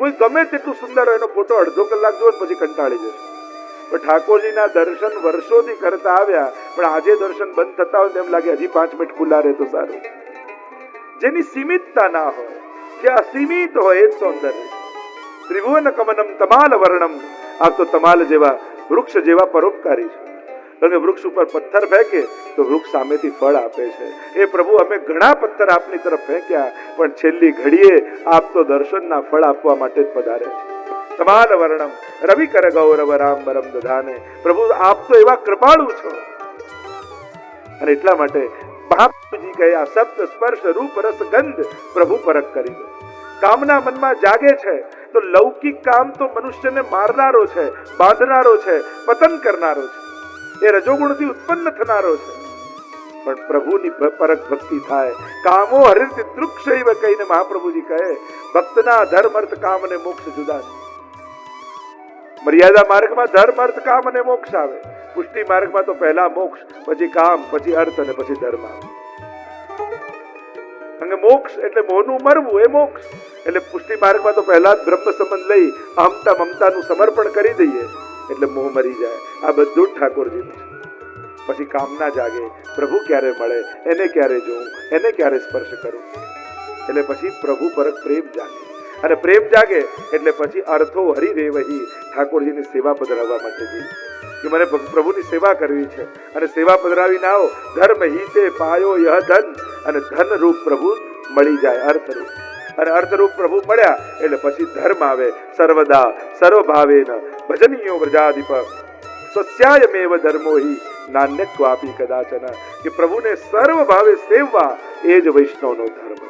કોઈ ગમે તેટલું સુંદર હોય એનો ફોટો અડધો કલાક જોવે પછી કંટાળી જશે. પણ ઠાકોરજીના દર્શન વર્ષોથી કરતા આવ્યા, પણ આજે દર્શન બંધ થતા હોય તેમ લાગે હજી 5 મિનિટ ખુલ્લા રહે તો સારું. જેની સીમિતતા ના હોય, જે અસીમિત હોય એ જ સૌંદર્ય. ત્રિભુવન કમનમ તમાલ વર્ણમ. આપ તો તમાલ જેવા વૃક્ષ જેવા પરોપકારી છે. અને વૃક્ષ ઉપર પથ્થર ફેંકે તો વૃક્ષ સામેથી ફળ આપે છે. એ પ્રભુ, અમે ઘણા પથ્થર આપની તરફ ફેંક્યા, પણ છેલ્લી ઘડીએ આપ તો દર્શનના ફળ આપવા માટે જ પધાર્યા છે. તમાલ વર્ણમ રવિ કર ગૌરવ રામ બરમ દધાને. પ્રભુ, આપ તો એવા કૃપાળુ છો. અને એટલા માટે મહાપ્રભુજી કહે, આ સપ્ત સ્પર્શ રૂપ રસ ગંધ પ્રભુ પરખ કરી દો. કામના મનમાં જાગે છે તો લૌકિક કામ તો મનુષ્યને મારનારો છે, બાંધનારો છે, પતન કરનારો છે, એ રજોગુણથી ઉત્પન્ન થનારો છે. પણ પ્રભુની પરખ ભક્તિ થાય. કામો હરિત દૃક્ષૈવ કહીને મહાપ્રભુજી કહે, ભક્તના ધર્મ અર્થ કામ અને મોક્ષ જુદા છે. મર્યાદા માર્ગમાં ધર્મ અર્થ કામ અને મોક્ષ આવે. પુષ્ટિ માર્ગમાં તો પહેલા મોક્ષ, પછી કામ, પછી અર્થ અને પછી ધર્મ આવે. અને મોક્ષ એટલે મોહનું મરવું, એ મોક્ષ. એટલે પુષ્ટિ માર્ગમાં તો પહેલા જ બ્રહ્મ સંબંધ લઈ અહમતા મમતાનું સમર્પણ કરી દઈએ એટલે મોહ મરી જાય. આ બધું જ ઠાકોરજીનું છે. પછી કામના જાગે, પ્રભુ ક્યારે મળે, એને ક્યારે જોઉં, એને ક્યારે સ્પર્શ કરું. એટલે પછી પ્રભુ પરક પ્રેમ જાગે. અને પ્રેમ જાગે એટલે પછી અર્થો હરી રેવહી, ઠાકોરજીની સેવા પધરાવવા માટે જઈએ કે મને પ્રભુની સેવા કરવી છે. અને સેવા પધરાવી ના આવો, ધર્મ હિતે પાયો યહ ધન. અને ધન રૂપ પ્રભુ મળી જાય, અર્થરૂપ. અને અર્થરૂપ પ્રભુ મળ્યા એટલે પછી ધર્મ આવે. સર્વદા સર્વભાવેન ભજનીયો વ્રજાધિપ સસ્યાયમેવ ધર્મો હિ નાન્ય ક્વાપી કદાચન. કે પ્રભુને સર્વ ભાવે સેવવા એ જ વૈષ્ણવનો ધર્મ છે.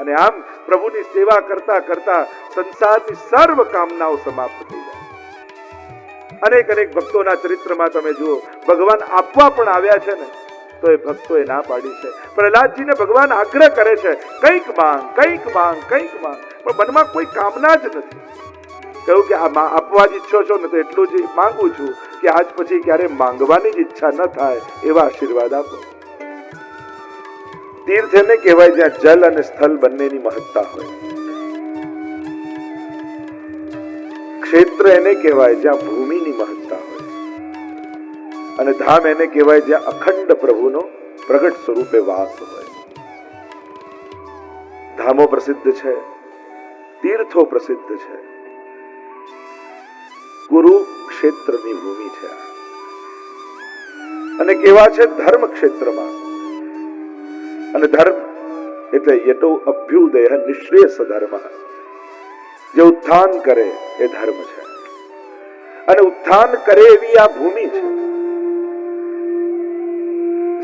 અને આમ પ્રભુની સેવા કરતા કરતા સંસારની સર્વ કામનાઓ સમાપ્ત થઈ જાય. અનેક અનેક ભક્તોના ચરિત્રમાં તમે જુઓ, ભગવાન આપવા પણ આવ્યા છે ને તો એ ભક્તોએ ના પાડી છે. પ્રહલાદજીને ભગવાન આગ્રહ કરે છે, કંઈક માંગ, કંઈક માંગ, કંઈક માંગ, પણ મનમાં કોઈ કામના જ નથી. કહ્યું કે આ આપવા જ ઈચ્છો છો ને તો એટલું જ માંગુ છું કે આજ પછી ક્યારે માંગવાની જ ઈચ્છા ન થાય એવા આશીર્વાદ આપો. તીર્થ એને કહેવાય જ્યાં જલ અને સ્થળ બંનેની મહત્તા હોય. ક્ષેત્ર એને કહેવાય જ્યાં ભૂમિની મહત્તા હોય. અને ધામ એને કહેવાય જ્યાં અખંડ પ્રભુનો પ્રગટ સ્વરૂપે વાસ હોય. ધામો પ્રસિદ્ધ છે, તીર્થો પ્રસિદ્ધ છે, કુરુક્ષેત્રની ભૂમિ છે. અને કેવા છે ધર્મ ક્ષેત્રમાં. અને ધર્મ એટલે યતો અભ્યુદય નિશ્રેયસ ધર્મ. જે ઉત્થાન કરે એ ધર્મ છે. અને ઉત્થાન કરે એવી આ ભૂમિ છે.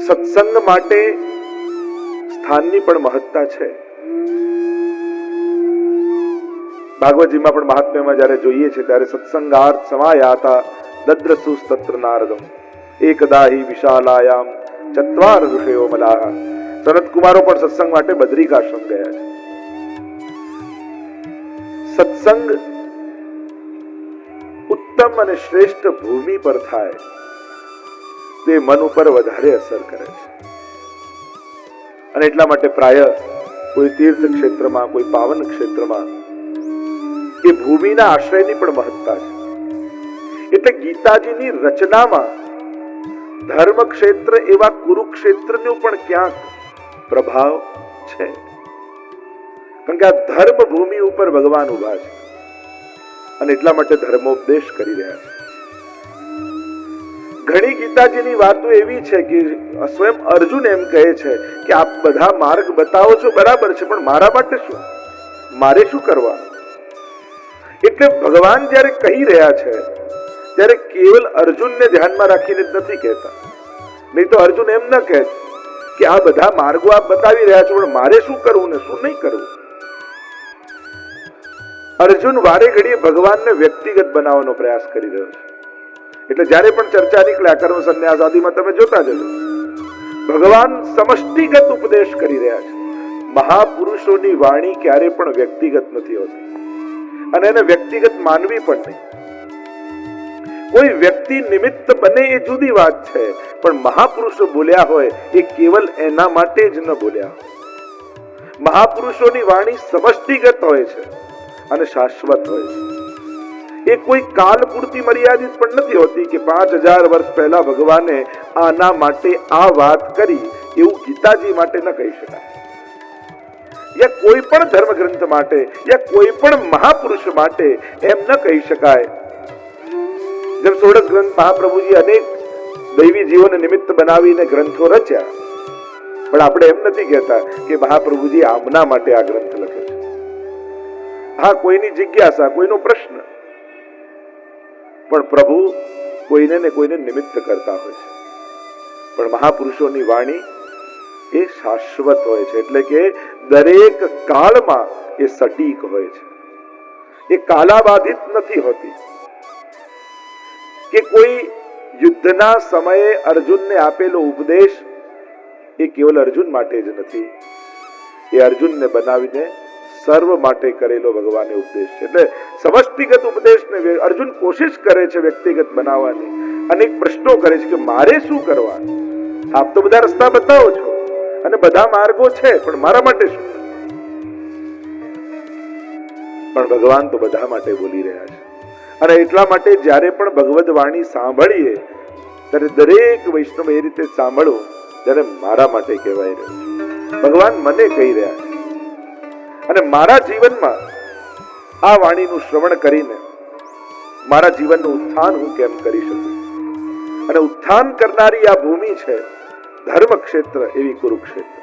સત્સંગ માટે સ્થાનની પણ મહત્તા છે. ભાગવતજીમાં પણ મહાત્મ્યમાં જયારે જોઈએ છે ત્યારે સત્સંગાર્થ સમાયાતા દદ્રસુસ્તત્ર નારદમ એકદા હિ વિશાલાયામ ચત્વાર ઋષયો મલાહ. સનત કુમારો પણ સત્સંગ માટે બદ્રિકાશ્રમ ગયા છે. સત્સંગ ઉત્તમ અને શ્રેષ્ઠ ભૂમિ પર થાય તે મન ઉપર વધારે અસર કરે છે. અને એટલા માટે પ્રાય કોઈ તીર્થ ક્ષેત્રમાં, કોઈ પાવન ક્ષેત્રમાં એ ભૂમિના આશ્રયની પણ મહત્તા છે. એટલે ગીતાજીની રચનામાં ધર્મ ક્ષેત્ર એવા કુરુક્ષેત્રનો પણ ક્યાંક પ્રભાવ છે. કારણ કે આ ધર્મ ભૂમિ ઉપર ભગવાન ઉભા છે અને એટલા માટે ધર્મોપદેશ કરી રહ્યા છે. ઘણી ગીતાજીની વાતો એવી છે કે સ્વયં અર્જુન એમ કહે છે કે આપ બધા માર્ગ બતાવો છો બરાબર છે, પણ મારા માટે શું, મારે શું કરવાનું? એટલે ભગવાન જયારે કહી રહ્યા છે ત્યારે કેવલ અર્જુનને ધ્યાનમાં રાખીને નથી કહેતા. નહીં તો અર્જુન એમ ન કહે કે આ બધા માર્ગો આપ બતાવી રહ્યા છો પણ મારે શું કરવું ને શું નહીં કરવું. અર્જુન વારે ઘડીએ ભગવાનને વ્યક્તિગત બનાવવાનો પ્રયાસ કરી રહ્યો છે. એટલે જયારે પણ ચર્ચા નીકળે કર્મ સંન્યાસ આદિમાં તમે જોતા જજો, ભગવાન સમષ્ટિગત ઉપદેશ કરી રહ્યા છે. મહાપુરુષોની વાણી ક્યારે પણ વ્યક્તિગત નથી હોતી અને એને વ્યક્તિગત માનવી પણ નહીં. કોઈ વ્યક્તિ નિમિત્ત બને એ જુદી વાત છે, પણ મહાપુરુષો બોલ્યા હોય એ કેવલ એના માટે જ ન બોલ્યા. મહાપુરુષોની વાણી સમષ્ટિગત હોય છે અને શાશ્વત હોય છે. એ કોઈ કાલ પૂરતી મર્યાદિત પણ નથી હોતી કે 5000 વર્ષ પહેલા ભગવાને આના માટે આ વાત કરી, એવું ગીતાજી માટે ન કહી શકાય, યા કોઈ પણ ધર્મ ગ્રંથ માટે, યા કોઈ પણ મહાપુરુષ માટે એમ ન કહી શકાય. જેમ 16 ગ્રંથ મહાપ્રભુજી અનેક દૈવી જીવોને નિમિત્ત બનાવીને ગ્રંથો રચ્યા, પણ આપણે એમ નથી કહેતા કે મહાપ્રભુજી આમના માટે આ ગ્રંથ લખે છે. હા, કોઈની જિજ્ઞાસા, કોઈનો પ્રશ્ન, પણ પ્રભુ કોઈને ને કોઈને નિમિત્ત કરતા હોય છે. પણ મહાપુરુષોની વાણી એ શાશ્વત હોય છે, એટલે કે દરેક કાળમાં એ સટીક હોય છે, એ કાલાબાધિત નથી હોતી. કે કોઈ યુદ્ધના સમયે અર્જુનને આપેલો ઉપદેશ એ કેવલ અર્જુન માટે જ નથી, એ અર્જુનને બનાવીને સર્વ માટે કરેલો ભગવાને ઉપદેશ છે. એટલે સમષ્ટિગત ઉપદેશને અર્જુન કોશિશ કરે છે વ્યક્તિગત બનાવવાની, અનેક પ્રશ્નો કરે છે કે મારે શું કરવા? આપ તો બધા રસ્તા બતાવો છો અને બધા માર્ગો છે, પણ મારા માટે શું? પણ ભગવાન તો બધા માટે બોલી રહ્યા છે. અને એટલા માટે જ્યારે પણ ભગવદ વાણી સાંભળીએ ત્યારે દરેક વૈષ્ણવ એ રીતે સાંભળવું જ્યારે મારા માટે કહેવાય રહ્યું છે. ભગવાન મને કહી રહ્યા છે અને મારા જીવનમાં આ વાણીનું શ્રવણ કરીને મારા જીવનનું ઉત્થાન હું કેમ કરી શકું? અને ઉત્થાન કરનારી આ ભૂમિ છે ધર્મ ક્ષેત્ર, એવી કુરુક્ષેત્ર.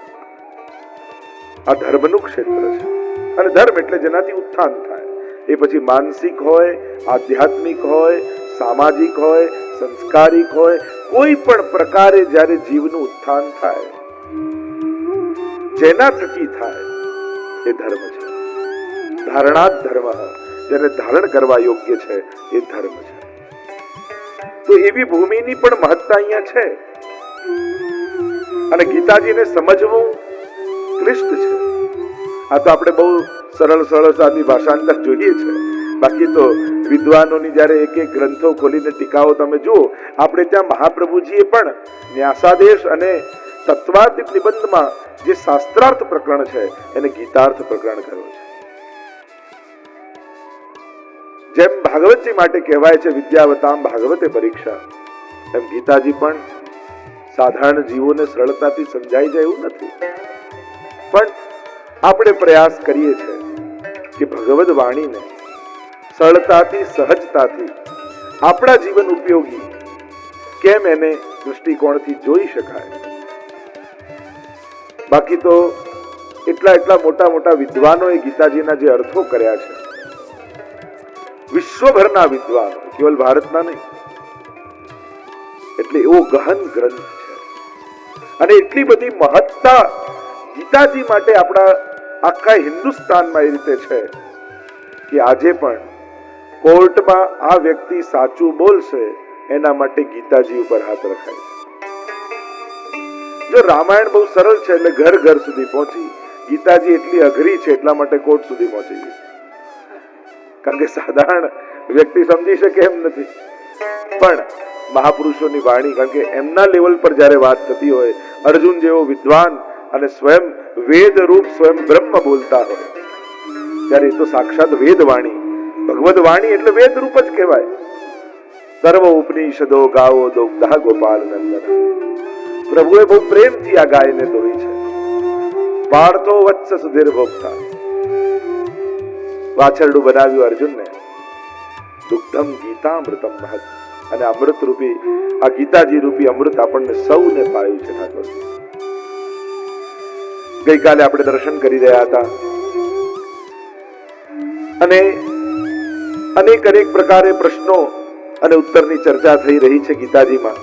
આ ધર્મનું ક્ષેત્ર છે. અને ધર્મ એટલે જેનાથી ઉત્થાન થાય, એ પછી માનસિક હોય, આધ્યાત્મિક હોય, સામાજિક હોય, સંસ્કારિક હોય, કોઈ પણ પ્રકારે જ્યારે જીવનું ઉત્થાન થાય, જેના થકી થાય એ ધર્મ છે. ધારણાત ધર્મ, જેને ધારણ કરવા યોગ્ય છે એ ધર્મ છે. તો એવી ભૂમિની પણ મહત્તા અહીંયા છે. અને ગીતાજીને સમજવું ક્લિષ્ટ છે. આ તો આપણે બહુ સરળ સાદી ભાષાંતર જોઈએ છે. બાકી તો વિદ્વાનોની જ્યારે એક એક ગ્રંથો ખોલીને ટીકાઓ તમે જુઓ, આપણે ત્યાં મહાપ્રભુજીએ પણ ન્યાસાદેશ અને તત્વાર્થ નિબંધમાં જે શાસ્ત્રાર્થ પ્રકરણ છે એને ગીતાર્થ પ્રકરણ કર્યો છે. જેમ ભાગવતજી માટે કહેવાય છે વિદ્યાવતામ ભાગવતે પરીક્ષા, એમ ગીતાજી પણ સાધારણ જીવોને સરળતાથી સમજાઈ જાય એવું નથી. પણ આપણે પ્રયાસ કરીએ છીએ કે ભગવદ વાણીને સરળતાથી, સહજતાથી આપણા જીવન ઉપયોગી કેમ એને દૃષ્ટિકોણથી જોઈ શકાય. બાકી તો એટલા મોટા વિદ્વાનોએ ગીતાજીના જે અર્થો કર્યા છે, વિશ્વભરના વિદ્વાનો, કેવલ ભારતના નહીં, એટલે એવો ગહન ગ્રંથ છે. અને એટલી બધી મહત્તા ગીતાજી માટે આપણા આખા હિન્દુસ્તાનમાં એ રીતે છે કે આજે પણ કોર્ટમાં આ વ્યક્તિ સાચું બોલશે એના માટે ગીતાજી ઉપર હાથ રખાય છે. જો રામાયણ બહુ સરળ છે એટલે ઘર ઘર સુધી પહોંચી, ગીતાજી એટલી અઘરી છે એટલા માટે કોર્ટ સુધી પહોંચી ગઈ. કારણ કે સાધારણ વ્યક્તિ સમજી શકે એમ નથી. પણ મહાપુરુષોની વાણી, કારણ કે એમના લેવલ પર જ્યારે વાત થતી હોય, અર્જુન જેવો વિદ્વાન અને સ્વયં વેદ રૂપ સ્વયં બ્રહ્મ બોલતા હોય, ત્યારે એ તો સાક્ષાત વેદ વાણી, ભગવદ વાણી એટલે વેદ રૂપ જ કહેવાય. સર્વ ઉપનિષદો ગાવો દોગ્ધા ગોપાલ નંદન. પ્રભુએ બહુ પ્રેમથી આ ગાયને દોહી છે. પાર્થો વત્સ સુધીર ભોગતા, વાછરડું બનાવ્યું અર્જુનને. દુગ્ધમ ગીતામૃતમ મહત, અને અમૃત રૂપી આ ગીતાજી રૂપી અમૃત આપણને સૌને પાયું છે ઠાકોર. ગઈકાલે આપણે દર્શન કરી રહ્યા હતા અને અનેક પ્રકારે પ્રશ્નો અને ઉત્તરની ચર્ચા થઈ રહી છે ગીતાજીમાં.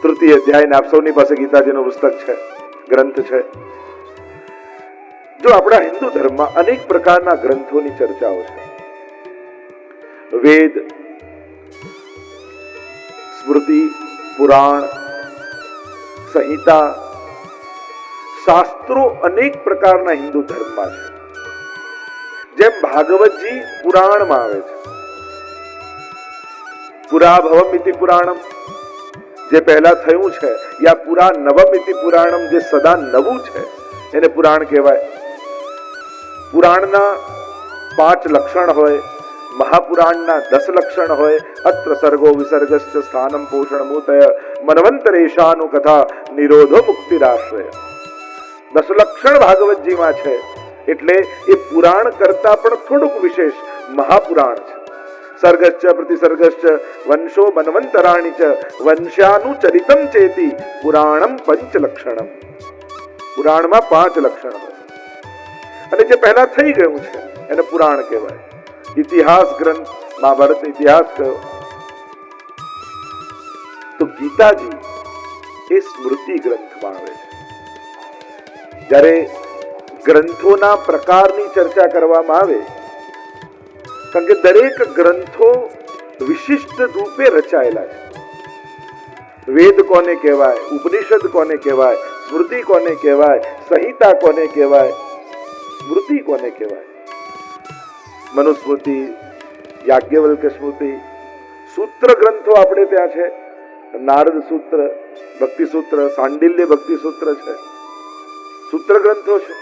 તૃતીય અધ્યાય, આપ સૌની પાસે ગીતાજીનું પુસ્તક છે, ગ્રંથ છે. જો આપણા હિન્દુ ધર્મમાં અનેક પ્રકારના ગ્રંથોની ચર્ચાઓ છે. વેદ, સ્મૃતિ, પુરાણ, સંહિતા, શાસ્ત્રો અનેક પ્રકારના હિન્દુ ધર્મમાં છે. જેમ ભાગવતજી પુરાણમાં આવે છે. પુરા ભવમ ઇતિ પુરાણમ, જે પહેલા થયું છે, યા પુરા નવમ ઇતિ પુરાણમ, જે સદા નવું છે, એને પુરાણ કહેવાય. પુરાણના 5 લક્ષણ હોય, મહાપુરાણના 10 લક્ષણ હોય. અત્ર સર્ગો વિસર્ગશ્ચ સ્થાનમ પોષણમૂતય મનવંતરેશાનું કથા નિરોધો મુક્તિરાશ્રય. 10 લક્ષણ ભાગવતજીમાં છે. એટલે એ પુરાણ કરતા પણ થોડુંક વિશેષ મહાપુરાણ છે. સર્ગશ્ચ પ્રતિસર્ગશ્ચ વંશો મન્વંતરાણી ચ વંશ્યાનુચરિતમ ચેતી પુરાણમ 5 લક્ષણમ. પુરાણમાં 5 લક્ષણ હોય અને જે પહેલા થઈ ગયું છે એને પુરાણ કહેવાય. ઇતિહાસ ગ્રંથ મહાભારત ઇતિહાસ કયો તો ગીતાજી એ સ્મૃતિ ગ્રંથમાં આવે છે. જ્યારે ગ્રંથોના પ્રકારની ચર્ચા કરવામાં આવે, કારણ કે દરેક ગ્રંથો વિશિષ્ટ રૂપે રચાયેલા છે. વેદ કોને કહેવાય, ઉપનિષદ કોને કહેવાય, સ્મૃતિ કોને કહેવાય, સંહિતા કોને કહેવાય, સ્મૃતિ કોને કહેવાય. મનુસ્મૃતિ, યાજ્ઞવલ્ક સ્મૃતિ, સૂત્ર ગ્રંથો આપણે ત્યાં છે. નારદ સૂત્ર, ભક્તિ સૂત્ર, સાંડિલ્ય ભક્તિ સૂત્ર છે, સૂત્ર ગ્રંથો છે.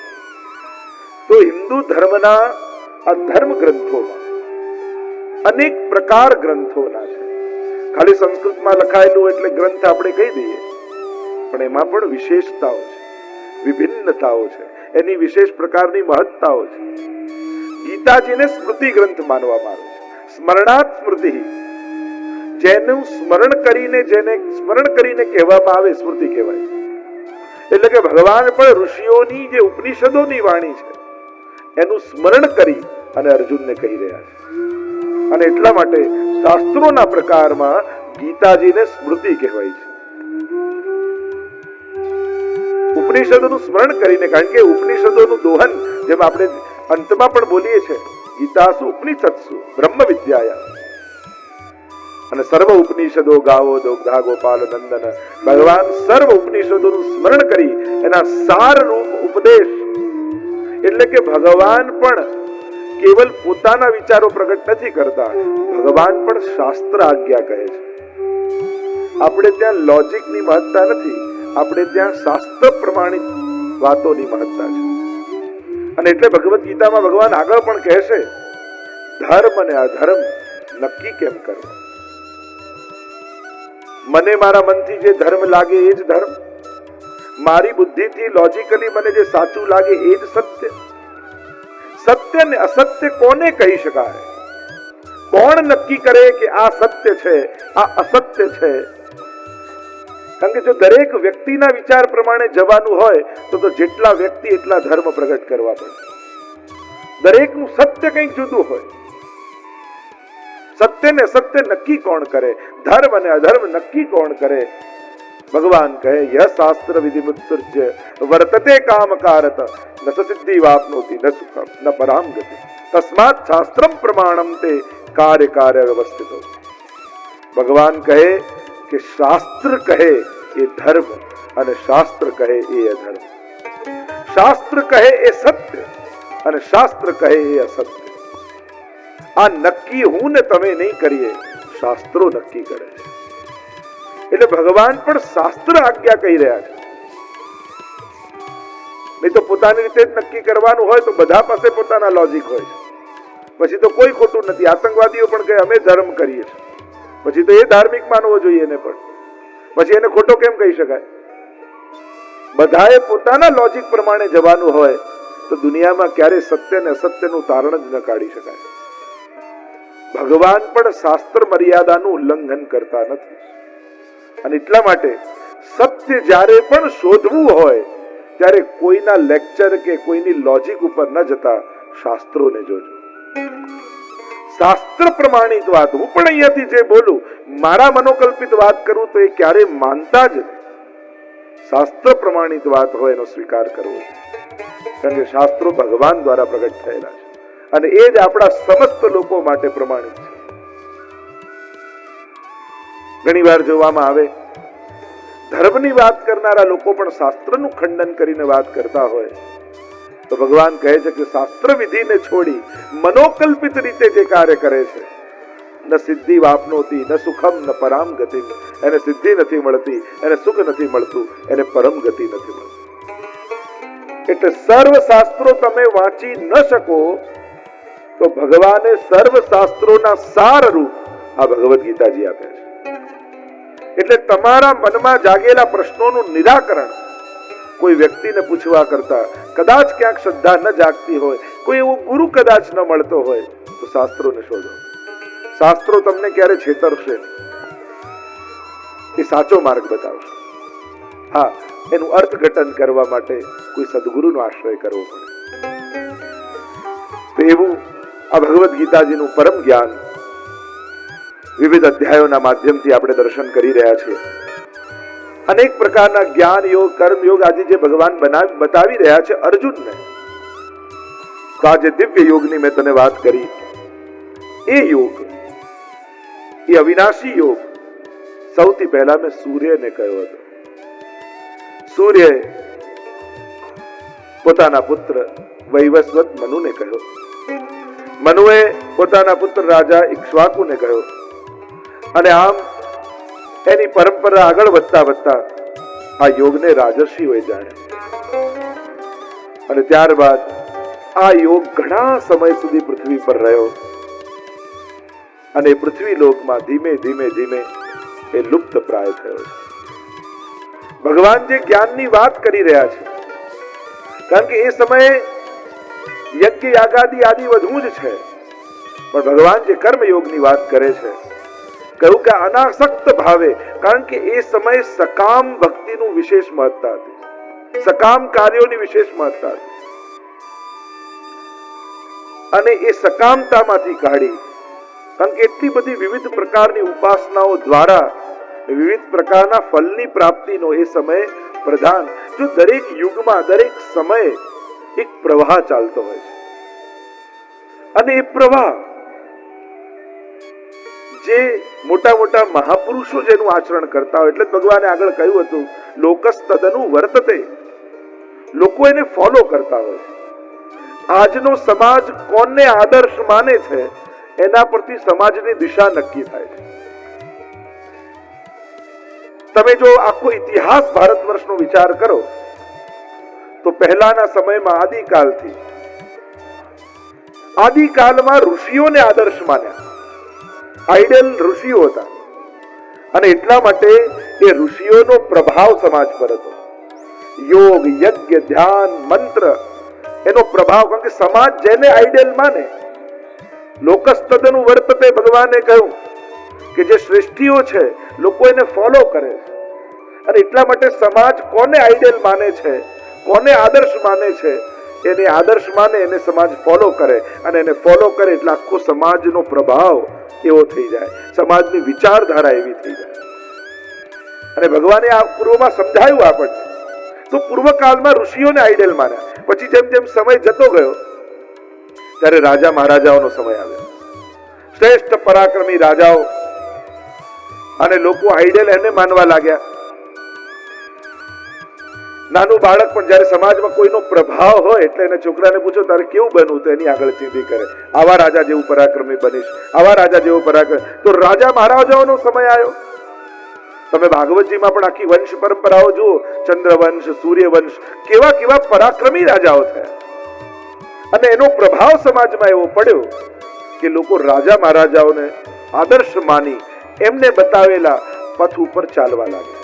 તો હિન્દુ ધર્મના અધર્મ ગ્રંથોમાં અનેક પ્રકાર ગ્રંથોના છે. ખાલી સંસ્કૃતમાં લખાયેલું એટલે ગ્રંથ આપણે કહી દઈએ, પણ એમાં પણ વિશેષતાઓ છે, વિભિન્નતાઓ છે, એની વિશેષ પ્રકારની મહત્તાઓ છે. ગીતાજીને સ્મૃતિ ગ્રંથ માનવામાં આવે છે. સ્મરણાત સ્મૃતિ, જેનું સ્મરણ કરીને કહેવામાં આવે સ્મૃતિ કહેવાય. એટલે કે ભગવાન પણ ઋષિઓની જે ઉપનિષદોની વાણી છે એનું સ્મરણ કરી અને અર્જુનને કહી રહ્યા છે. અને એટલા માટે શાસ્ત્રોના પ્રકારમાં ગીતાજીને સ્મૃતિ કહેવાય છે. ઉપનિષદોનું સ્મરણ કરીને, કારણ કે ઉપનિષદોનું દોહન જેમ આપણે અંતમાં પણ બોલીએ છીએ, ગીતાસુ ઉપનિષત્સુ બ્રહ્મ વિદ્યાયા, અને સર્વ ઉપનિષદો ગાવો દોગ્ધા ગોપાલ નંદન. ભગવાન સર્વ ઉપનિષદોનું સ્મરણ કરી એના સાર રૂપ ઉપદેશ, એટલે કે ભગવાન પણ કેવલ પોતાના વિચારો પ્રગટ નથી કરતા, ભગવાન પણ શાસ્ત્ર આજ્ઞા કહે છે. આપણે ત્યાં લોજિકની મહત્તા નથી, આપણે ત્યાં શાસ્ત્ર પ્રમાણિત વાતોની મહત્તા છે. અને એટલે ભગવદ ગીતામાં ભગવાન આગળ પણ કહેશે, ધર્મ અને અધર્મ નક્કી કેમ કરવો. મને મારા મનથી જે ધર્મ લાગે એ જ ધર્મ, મારી બુદ્ધિથી લોજિકલી મને જે સાચું લાગે એ જ સત્ય. સત્ય ને અસત્ય કોને કહી શકાય? કોણ નક્કી કરે કે આ સત્ય છે, આ અસત્ય છે? કારણ કે જો દરેક વ્યક્તિના વિચાર પ્રમાણે જવાનું હોય તો જેટલા વ્યક્તિ એટલા ધર્મ પ્રગટ કરવા પડે. દરેકનું સત્ય કંઈક જુદું હોય. સત્ય ને સત્ય નક્કી કોણ કરે? ધર્મ અને અધર્મ નક્કી કોણ કરે? ભગવાન કહે, યહ શાસ્ત્ર વિધિમુત્સર્જ્ય વર્તતે કામકારત ન સિદ્ધિ વાપ્નોતિ ન સુખમ ન પરામ ગતિ તસ્માત શાસ્ત્રમ પ્રમાણમ તે કાર્ય વ્યવસ્થિતો. ભગવાન કહે કે શાસ્ત્ર કહે એ ધર્મ અને શાસ્ત્ર કહે એ અધર્મ. શાસ્ત્ર કહે એ સત્ય અને શાસ્ત્ર કહે એ અસત્ય. આ નક્કી હું ને તમે નહીં કરીએ, શાસ્ત્રો નક્કી કરે છે. એટલે ભગવાન પણ શાસ્ત્ર આજ્ઞા કહી રહ્યા છે. નહીં તો પોતાની રીતે જ નક્કી કરવાનું હોય તો બધા પાસે પોતાના લોજિક હોય છે. પછી તો કોઈ ખોટું નથી. આતંકવાદીઓ પણ કહે અમે ધર્મ કરીએ છીએ, પછી તો એ ધાર્મિક માનવો જોઈએ એને પણ. પછી એને ખોટો કેમ કહી શકાય? બધાએ પોતાના લોજિક પ્રમાણે જવાનું હોય તો દુનિયામાં ક્યારે સત્ય ને અસત્યનું તારણ જ ન કાઢી શકાય. ભગવાન પણ શાસ્ત્ર મર્યાદાનું ઉલ્લંઘન કરતા નથી. અને એટલા માટે સત્ય જ્યારે પણ શોધવું હોય ત્યારે કોઈના લેક્ચર કે કોઈની લોજિક ઉપર ન જતા શાસ્ત્રોને જોજો. શાસ્ત્ર પ્રમાણિત વાત. હું પણ અહીંયાથી જે બોલું, મારા મનોકલ્પિત વાત કરું તો એ ક્યારેય માનતા જ નહીં. શાસ્ત્ર પ્રમાણિત વાત હોય એનો સ્વીકાર કરવો, કારણ કે શાસ્ત્રો ભગવાન દ્વારા પ્રગટ થયેલા છે અને એ જ આપણા સમસ્ત લોકો માટે પ્રમાણિત છે. ઘણી વાર જોવામાં આવે ધર્મની વાત કરનારા લોકો પણ શાસ્ત્રનું ખંડન કરીને વાત કરતા હોય તો ભગવાન કહે છે કે શાસ્ત્ર વિધિને છોડી મનોકલ્પિત રીતે જે કાર્ય કરે છે, ન સિદ્ધિ વાપનોતી ન સુખમ ન પરામ ગતિ. એને સિદ્ધિ નથી મળતી, એને સુખ નથી મળતું, એને પરમ ગતિ નથી મળતી. એટલે સર્વ શાસ્ત્રો તમે વાંચી ન શકો તો ભગવાને સર્વ શાસ્ત્રોના સાર રૂપ આ ભગવદ્ ગીતાજી આપ્યા છે. એટલે તમારા મનમાં જાગેલા પ્રશ્નોનું નિરાકરણ કોઈ વ્યક્તિને પૂછવા કરતા કદાચ ક્યાંક શ્રદ્ધા ન જાગતી હોય, કોઈ એવો ગુરુ કદાચ ન મળતો હોય, તો શાસ્ત્રોને શોધો. શાસ્ત્રો તમને ક્યારે છેતરશે નહીં. એ સાચો માર્ગ બતાવશે. હા, એનું અર્થઘટન કરવા માટે કોઈ સદગુરુનો આશ્રય કરવો પડે. તો એવું આ ભગવદ્ ગીતાજીનું પરમ જ્ઞાન વિવિધ અધ્યાયોના માધ્યમથી આપણે દર્શન કરી રહ્યા છીએ. અનેક પ્રકારના જ્ઞાન યોગ, કર્મ યોગ આજે જે ભગવાન બતાવી રહ્યા છે અર્જુનને, તો આ જે દિવ્ય યોગની મેં તને વાત કરી, એ યોગ, એ અવિનાશી યોગ સૌથી પહેલા મેં સૂર્યને કહ્યો હતો. સૂર્ય પોતાના પુત્ર વૈવસ્વત મનુને કહ્યો, મનુએ પોતાના પુત્ર રાજા ઇક્ષ્વાકુને કહ્યો, અને આમ એની પરંપરા આગળ વધતા વધતા આ યોગને રાજર્ષિઓએ જાણ્યો. અને ત્યારબાદ આ યોગ ઘણા સમય સુધી પૃથ્વી પર રહ્યો અને પૃથ્વી લોકમાં ધીમે ધીમે ધીમે એ લુપ્ત પ્રાય થયો છે. ભગવાન જે જ્ઞાનની વાત કરી રહ્યા છે, કારણ કે એ સમયે યજ્ઞ યાગાદિ આદિ વધુ જ છે, પણ ભગવાન જે કર્મ યોગની વાત કરે છે, કહ્યું કે અનાસક્ત ભાવે, કારણ કે એ સમયે સકામ ભક્તિનું વિશેષ મહત્તા હતી, સકામ કાર્યોની વિશેષ મહત્તા હતી. અને એ સકામતામાંથી કાઢી, કારણ કે એટલી બધી વિવિધ પ્રકારની ઉપાસનાઓ દ્વારા વિવિધ પ્રકારના ફલની પ્રાપ્તિનો એ સમય પ્રધાન. જો દરેક યુગમાં દરેક સમયે એક પ્રવાહ ચાલતો હોય છે, અને એ પ્રવાહ જે મોટા મોટા મહાપુરુષો જેનું આચરણ કરતા હોય, એટલે ભગવાને આગળ કહ્યું હતું લોકસ તદનુ વર્તતે, લોકો એને ફોલો કરતા હોય. આજનો સમાજ કોને આદર્શ માને છે એના પરથી સમાજની દિશા નક્કી થાય છે. તમે જો આખો ઇતિહાસ ભારત વર્ષનો વિચાર કરો તો પહેલાના સમયમાં આદિકાલમાં ઋષિઓને આદર્શ માન્યા, આઈડલ ઋષિઓ હતા, અને એટલા માટે એ ઋષિઓનો પ્રભાવ સમાજ પર હતો. યોગ, યજ્ઞ, ધ્યાન, મંત્ર એનો પ્રભાવ, કારણ કે સમાજ જેને આઈડલ માને, લોકસ તદનુ વર્તતે, ભગવાને કહ્યું કે જે શ્રેષ્ઠીઓ છે લોકો એને ફોલો કરે છે. અને એટલા માટે સમાજ કોને આઈડલ માને છે, કોને આદર્શ માને છે, એને આદર્શ માને, એને સમાજ ફોલો કરે, અને એને ફોલો કરે એટલે આખો સમાજનો પ્રભાવ એવો થઈ જાય, સમાજની વિચારધારા એવી થઈ જાય. અને ભગવાને આ પૂર્વમાં સમજાયું આપણને. તો પૂર્વકાળમાં ઋષિઓને આઈડલ માન્યા, પછી જેમ જેમ સમય જતો ગયો ત્યારે રાજા મહારાજાઓનો સમય આવ્યો, શ્રેષ્ઠ પરાક્રમી રાજાઓ, અને લોકો આઈડલ એને માનવા લાગ્યા. નાનું બાળક પણ જયારે સમાજમાં કોઈનો પ્રભાવ હોય એટલે એને છોકરાને પૂછો તારે કેવું બનવું, તો એની આગળ ચીંધી કરે, આવા રાજા જેવું પરાક્રમી બનીશ, આવા રાજા જેવું પરાક્રમી. તો રાજા મહારાજાઓનો સમય આવ્યો. તમે ભાગવતજીમાં પણ આખી વંશ પરંપરાઓ જુઓ, ચંદ્રવંશ, સૂર્યવંશ, કેવા કેવા પરાક્રમી રાજાઓ થયા. અને એનો પ્રભાવ સમાજમાં એવો પડ્યો કે લોકો રાજા મહારાજાઓને આદર્શ માની એમને બતાવેલા પથ ઉપર ચાલવા લાગ્યા.